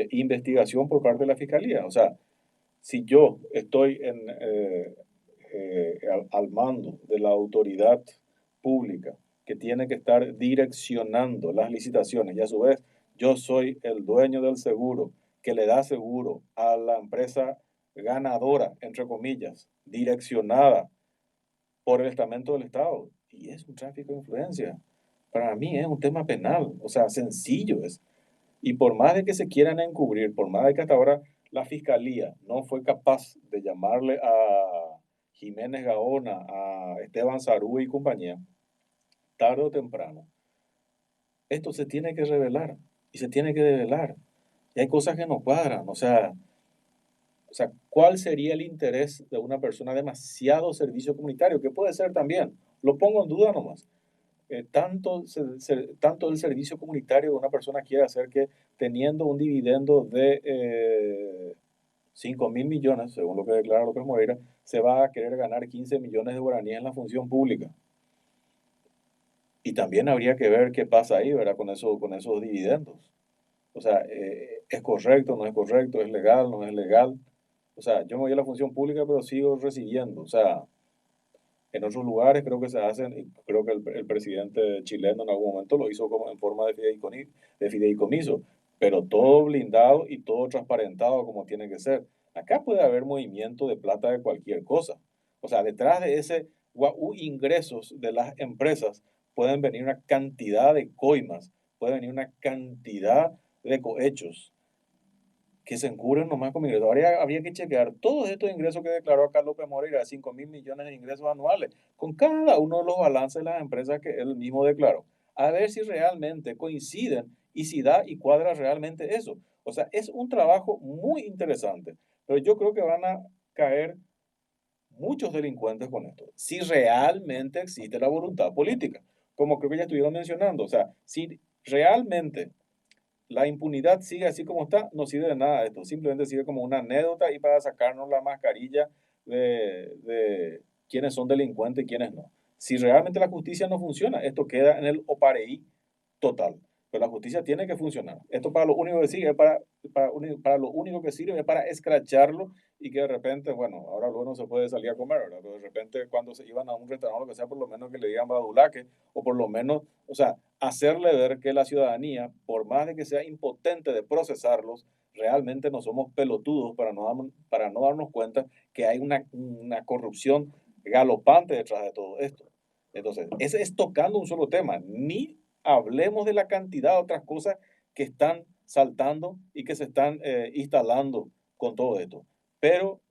Speaker 1: investigación por parte de la Fiscalía. O sea, si yo estoy al mando de la autoridad pública que tiene que estar direccionando las licitaciones y a su vez yo soy el dueño del seguro que le da seguro a la empresa ganadora, entre comillas, direccionada por el estamento del Estado. Y es un tráfico de influencia. Para mí es un tema penal, o sea, sencillo es. Y por más de que se quieran encubrir, por más de que hasta ahora la fiscalía no fue capaz de llamarle a Jiménez Gaona, a Esteban Sarú y compañía, tarde o temprano, esto se tiene que revelar y se tiene que develar. Y hay cosas que no cuadran, o sea, ¿cuál sería el interés de una persona demasiado servicio comunitario? Que puede ser también, lo pongo en duda nomás. Tanto el servicio comunitario de una persona quiere hacer que teniendo un dividendo de 5.000 millones, según lo que declara López Moreira, se va a querer ganar 15 millones de guaraníes en la función pública. Y también habría que ver qué pasa ahí, ¿verdad? Con esos dividendos. O sea, ¿es correcto, no es correcto? ¿Es legal, no es legal? O sea, yo me voy a la función pública, pero sigo recibiendo. O sea, en otros lugares creo que se hacen, y creo que el presidente chileno en algún momento lo hizo como en forma de fideicomiso, pero todo blindado y todo transparentado como tiene que ser. Acá puede haber movimiento de plata de cualquier cosa. O sea, detrás de ese ingresos de las empresas pueden venir una cantidad de coimas, puede venir una cantidad de cohechos que se encubren nomás con ingresos. Ahora habría que chequear todos estos ingresos que declaró acá López Moreira, 5.000 millones de ingresos anuales, con cada uno de los balances de las empresas que él mismo declaró, a ver si realmente coinciden y si da y cuadra realmente eso. O sea, es un trabajo muy interesante, pero yo creo que van a caer muchos delincuentes con esto, si realmente existe la voluntad política, como creo que ya estuvieron mencionando. O sea, si realmente la impunidad sigue así como está, no sirve de nada esto, simplemente sirve como una anécdota y para sacarnos la mascarilla de quiénes son delincuentes y quiénes no. Si realmente la justicia no funciona, esto queda en el opareí total. Pero la justicia tiene que funcionar. Esto para lo único que sirve, para lo único que sirve es para escracharlo y que de repente, bueno, ahora luego no se puede salir a comer, ¿verdad? Pero de repente cuando se iban a un restaurante o lo que sea, por lo menos que le digan badulaque, o por lo menos, o sea, hacerle ver que la ciudadanía, por más de que sea impotente de procesarlos, realmente no somos pelotudos para no darnos cuenta que hay una corrupción galopante detrás de todo esto. Entonces, ese es tocando un solo tema, ni hablemos de la cantidad de otras cosas que están saltando y que se están instalando con todo esto. Pero,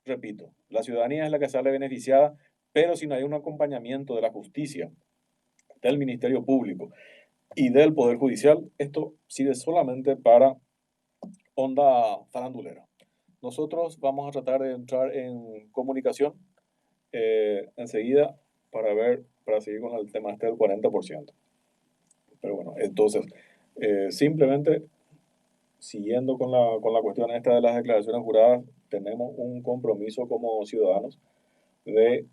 Speaker 1: repito, la ciudadanía es la que sale beneficiada, pero si no hay un acompañamiento de la justicia, del Ministerio Público y del Poder Judicial, esto sirve solamente para onda farandulera. Nosotros vamos a tratar de entrar en comunicación enseguida para seguir con el tema este del 40%. Pero bueno, entonces, simplemente siguiendo con la cuestión esta de las declaraciones juradas, tenemos un compromiso como ciudadanos de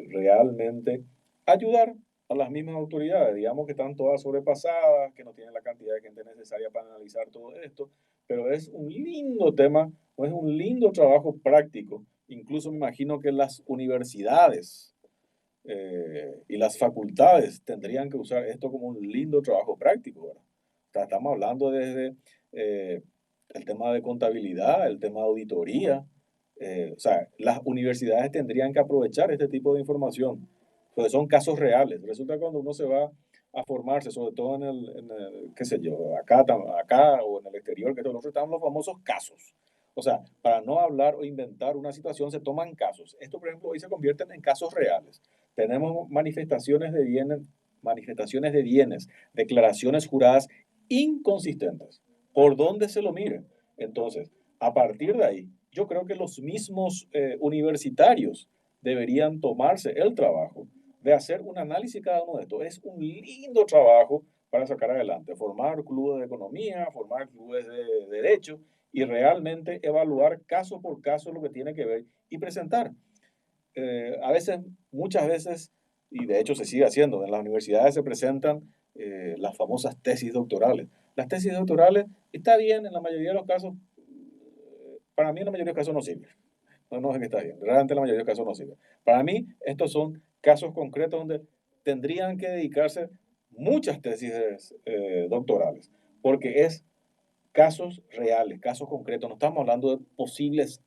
Speaker 1: realmente ayudar a las mismas autoridades, digamos que están todas sobrepasadas, que no tienen la cantidad de gente necesaria para analizar todo esto, pero es un lindo tema, es un lindo trabajo práctico incluso me imagino que las universidades y las facultades tendrían que usar esto como un lindo trabajo práctico, ¿verdad? O sea, estamos hablando desde el tema de contabilidad, el tema de auditoría. O sea, las universidades tendrían que aprovechar este tipo de información, porque son casos reales. Resulta que cuando uno se va a formarse, sobre todo qué sé yo, acá o en el exterior, que nosotros estamos los famosos casos. O sea, para no hablar o inventar una situación, se toman casos. Esto, por ejemplo, hoy se convierten en casos reales. Tenemos manifestaciones de bienes, declaraciones juradas inconsistentes, por donde se lo mire. Entonces, a partir de ahí, yo creo que los mismos universitarios deberían tomarse el trabajo de hacer un análisis de cada uno de estos. Es un lindo trabajo para sacar adelante, formar clubes de economía, formar clubes de derecho y realmente evaluar caso por caso lo que tiene que ver y presentar. A veces, muchas veces, y de hecho se sigue haciendo, en las universidades se presentan las famosas tesis doctorales. Las tesis doctorales está bien en la mayoría de los casos, para mí en la mayoría de los casos no sirve. No, no es que está bien, realmente en la mayoría de los casos no sirve. Para mí estos son casos concretos donde tendrían que dedicarse muchas tesis doctorales, porque es casos reales, casos concretos, no estamos hablando de posibles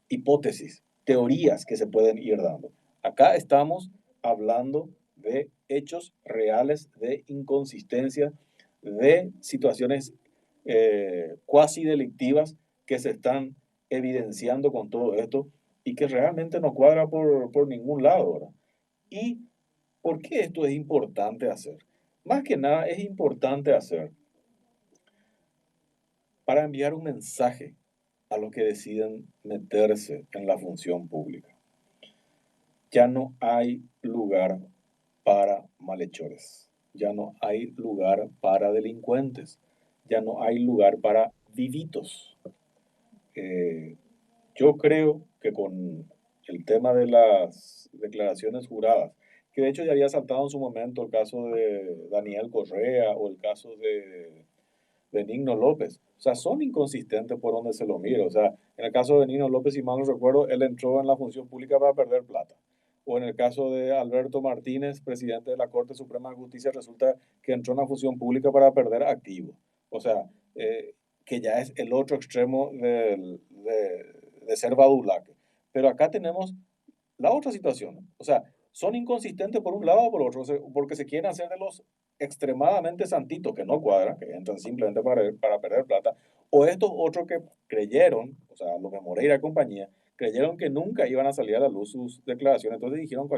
Speaker 1: hipótesis, teorías que se pueden ir dando. Acá estamos hablando de hechos reales, de inconsistencias, de situaciones cuasi delictivas que se están evidenciando con todo esto y que realmente no cuadra por ningún lado, ¿verdad? ¿Y por qué esto es importante hacer? Más que nada es importante hacer para enviar un mensaje a los que deciden meterse en la función pública. Ya no hay lugar para malhechores, ya no hay lugar para delincuentes, ya no hay lugar para vivitos. Yo creo que con el tema de las declaraciones juradas, que de hecho ya había saltado en su momento el caso de Daniel Correa o el caso de Benigno López. O sea, son inconsistentes por donde se lo mire. O sea, en el caso de Benigno López, si mal no recuerdo, él entró en la función pública para perder plata. O en el caso de Alberto Martínez, presidente de la Corte Suprema de Justicia, resulta que entró en la función pública para perder activos. O sea, que ya es el otro extremo de ser badulaque. Pero acá tenemos la otra situación. O sea, son inconsistentes por un lado o por otro, porque se quieren hacer de los extremadamente santitos que no cuadran, que entran simplemente para perder plata, o estos otros que creyeron, o sea, los de Moreira y compañía, creyeron que nunca iban a salir a la luz sus declaraciones, entonces dijeron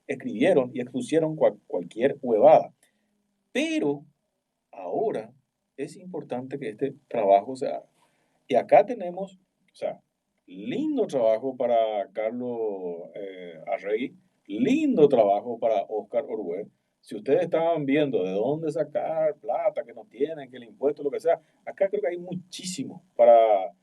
Speaker 1: escribieron y expusieron cualquier huevada. Pero ahora es importante que este trabajo se haga. Y acá tenemos, o sea, lindo trabajo para Carlos Arregui, lindo trabajo para Oscar Orwell. Si ustedes estaban viendo de dónde sacar plata que no tienen, que el impuesto, lo que sea, acá creo que hay muchísimo para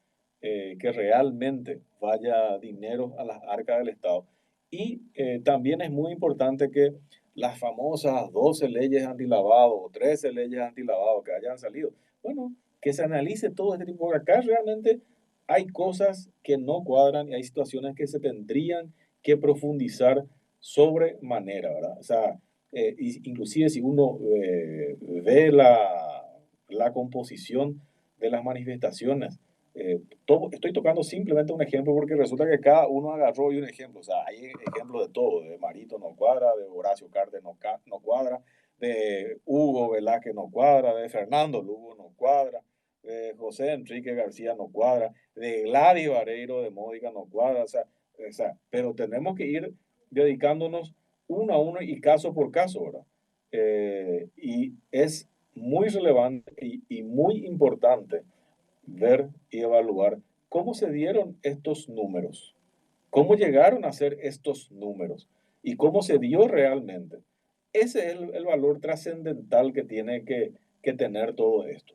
Speaker 1: que realmente vaya dinero a las arcas del Estado. Y también es muy importante que las famosas 12 leyes antilavado o 13 leyes antilavado que hayan salido, bueno, que se analice todo este tipo de acá realmente hay cosas que no cuadran y hay situaciones que se tendrían que profundizar sobremanera, ¿verdad? O sea, inclusive si uno ve la composición de las manifestaciones, estoy tocando simplemente un ejemplo porque resulta que cada uno agarró y un ejemplo, o sea, hay ejemplos de todo, de Marito no cuadra, de Horacio Cartes no cuadra, de Hugo Velázquez no cuadra, de Fernando Lugo no cuadra, de José Enrique García no cuadra, de Gladys Vareiro de Módica no cuadra, o sea, pero tenemos que ir dedicándonos uno a uno y caso por caso, ¿verdad? Y es muy relevante y muy importante ver y evaluar cómo se dieron estos números, cómo llegaron a ser estos números y cómo se dio realmente. Ese es el valor trascendental que tiene que tener todo esto.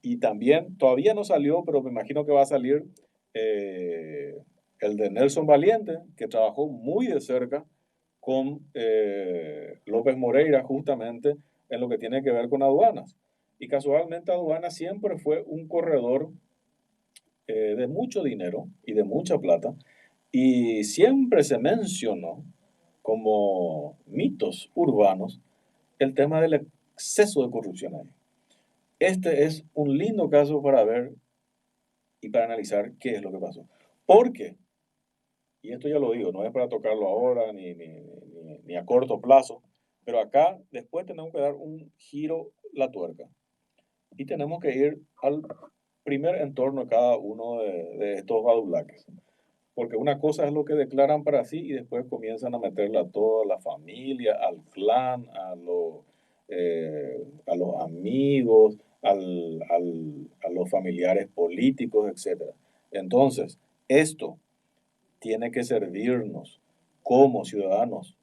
Speaker 1: Y también, todavía no salió, pero me imagino que va a salir el de Nelson Valiente, que trabajó muy de cerca con López Moreira justamente en lo que tiene que ver con aduanas. Y casualmente aduanas siempre fue un corredor de mucho dinero y de mucha plata, y siempre se mencionó como mitos urbanos el tema del exceso de corrupción ahí. Este es un lindo caso para ver y para analizar qué es lo que pasó. Porque, y esto ya lo digo, no es para tocarlo ahora ni a corto plazo, pero acá después tenemos que dar un giro la tuerca y tenemos que ir al primer entorno de cada uno de estos badulaques. Porque una cosa es lo que declaran para sí y después comienzan a meterla a toda la familia, al clan, a los amigos, a los familiares políticos, etc. Entonces, esto tiene que servirnos como ciudadanos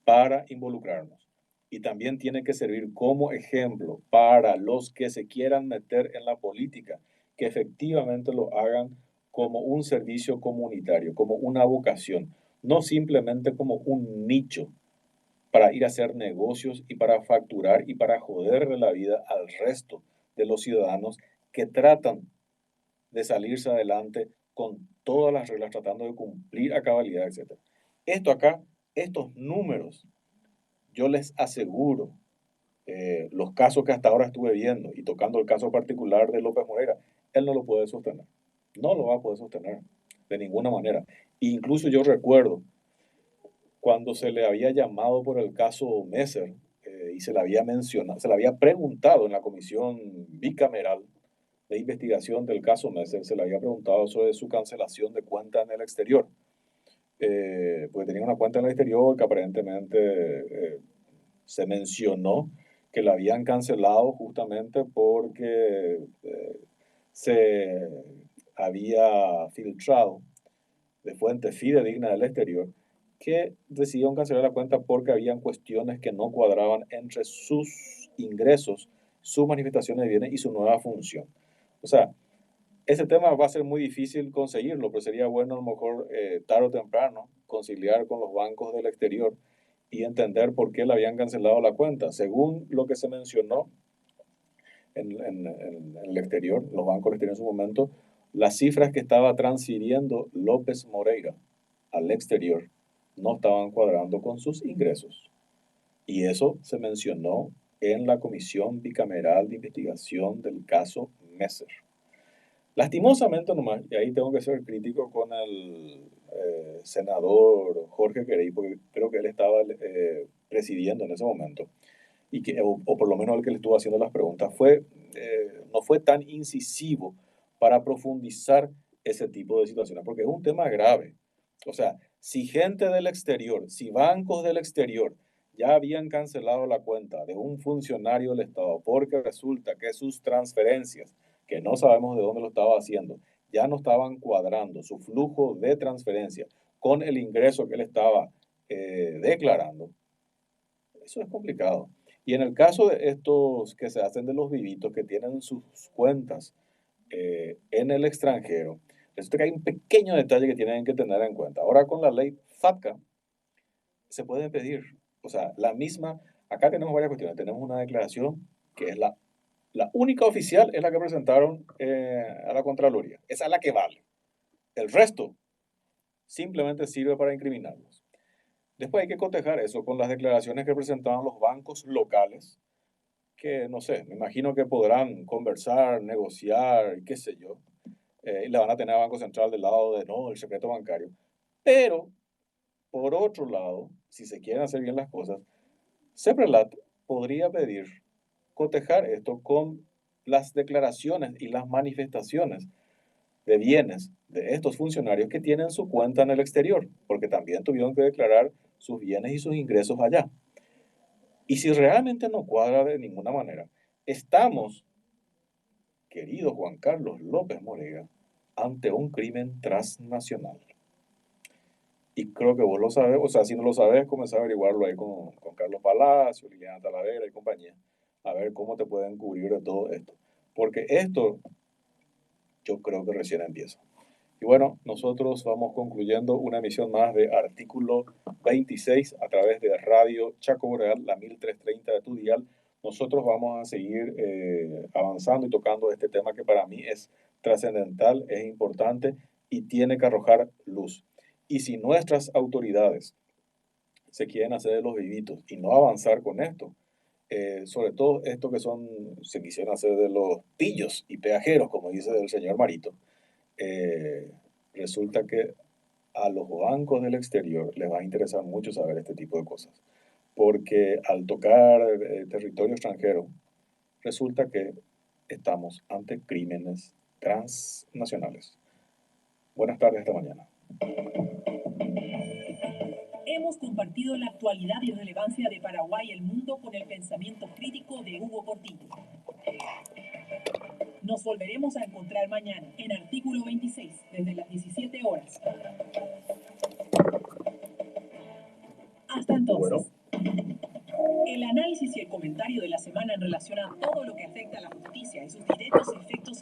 Speaker 1: para involucrarnos. Y también tiene que servir como ejemplo para los que se quieran meter en la política, que efectivamente lo hagan como un servicio comunitario, como una vocación, no simplemente como un nicho para ir a hacer negocios y para facturar y para joderle la vida al resto de los ciudadanos que tratan de salirse adelante con todas las reglas, tratando de cumplir a cabalidad, etc. Esto acá, estos números, yo les aseguro, los casos que hasta ahora estuve viendo y tocando el caso particular de López Moreira, él no lo puede sostener. No lo va a poder sostener de ninguna manera. Incluso yo recuerdo cuando se le había llamado por el caso Messer y se le había mencionado, se le había preguntado en la comisión bicameral de investigación del caso Messer, se le había preguntado sobre su cancelación de cuenta en el exterior. Porque tenía una cuenta en el exterior que aparentemente se mencionó que la habían cancelado justamente porque se había filtrado de fuente fidedigna del exterior que decidieron cancelar la cuenta porque habían cuestiones que no cuadraban entre sus ingresos, sus manifestaciones de bienes y su nueva función. O sea, ese tema va a ser muy difícil conseguirlo, pero sería bueno a lo mejor tarde o temprano conciliar con los bancos del exterior y entender por qué le habían cancelado la cuenta. Según lo que se mencionó en el exterior, los bancos del exterior en su momento, las cifras que estaba transfiriendo López Moreira al exterior no estaban cuadrando con sus ingresos. Y eso se mencionó en la Comisión Bicameral de Investigación del caso Messer. Lastimosamente nomás, y ahí tengo que ser crítico con el senador Jorge Querey, porque creo que él estaba presidiendo en ese momento, y que, o por lo menos el que le estuvo haciendo las preguntas, no fue tan incisivo para profundizar ese tipo de situaciones, porque es un tema grave. O sea, si gente del exterior, si bancos del exterior ya habían cancelado la cuenta de un funcionario del Estado porque resulta que sus transferencias, que no sabemos de dónde lo estaba haciendo, ya no estaban cuadrando su flujo de transferencia con el ingreso que él estaba declarando, eso es complicado. Y en el caso de estos que se hacen de los vivitos, que tienen sus cuentas en el extranjero, resulta que hay un pequeño detalle que tienen que tener en cuenta. Ahora con la ley FATCA se puede pedir, o sea, la misma, acá tenemos varias cuestiones. Tenemos una declaración que es la única oficial, es la que presentaron a la Contraloría. Esa es la que vale. El resto simplemente sirve para incriminarlos. Después hay que cotejar eso con las declaraciones que presentaban los bancos locales, que no sé, me imagino que podrán conversar, negociar, qué sé yo, y le van a tener al Banco Central del lado de no, el secreto bancario. Pero, por otro lado, si se quieren hacer bien las cosas, CEPRELAT podría pedir cotejar esto con las declaraciones y las manifestaciones de bienes de estos funcionarios que tienen su cuenta en el exterior, porque también tuvieron que declarar sus bienes y sus ingresos allá. Y si realmente no cuadra de ninguna manera, estamos, querido Juan Carlos López Moreira, ante un crimen transnacional. Y creo que vos lo sabes, o sea, si no lo sabes, comenzar a averiguarlo ahí con Carlos Palacio, Liliana Talavera y compañía, a ver cómo te pueden cubrir de todo esto. Porque esto yo creo que recién empieza. Y bueno, nosotros vamos concluyendo una emisión más de Artículo 26 a través de Radio Chaco Boreal, la 1330 de tu dial. Nosotros vamos a seguir avanzando y tocando este tema que para mí es trascendental, es importante y tiene que arrojar luz. Y si nuestras autoridades se quieren hacer de los vivitos y no avanzar con esto, sobre todo esto que se quisieron hacer de los pillos y peajeros, como dice el señor Marito, resulta que a los bancos del exterior les va a interesar mucho saber este tipo de cosas, porque al tocar territorio extranjero, resulta que estamos ante crímenes transnacionales. Buenas tardes, esta mañana.
Speaker 3: Hemos compartido la actualidad y relevancia de Paraguay y el mundo con el pensamiento crítico de Hugo Portillo. Nos volveremos a encontrar mañana en Artículo 26, desde las 17 horas. Hasta entonces. El análisis y el comentario de la semana en relación a todo lo que afecta a la justicia y sus directos efectos en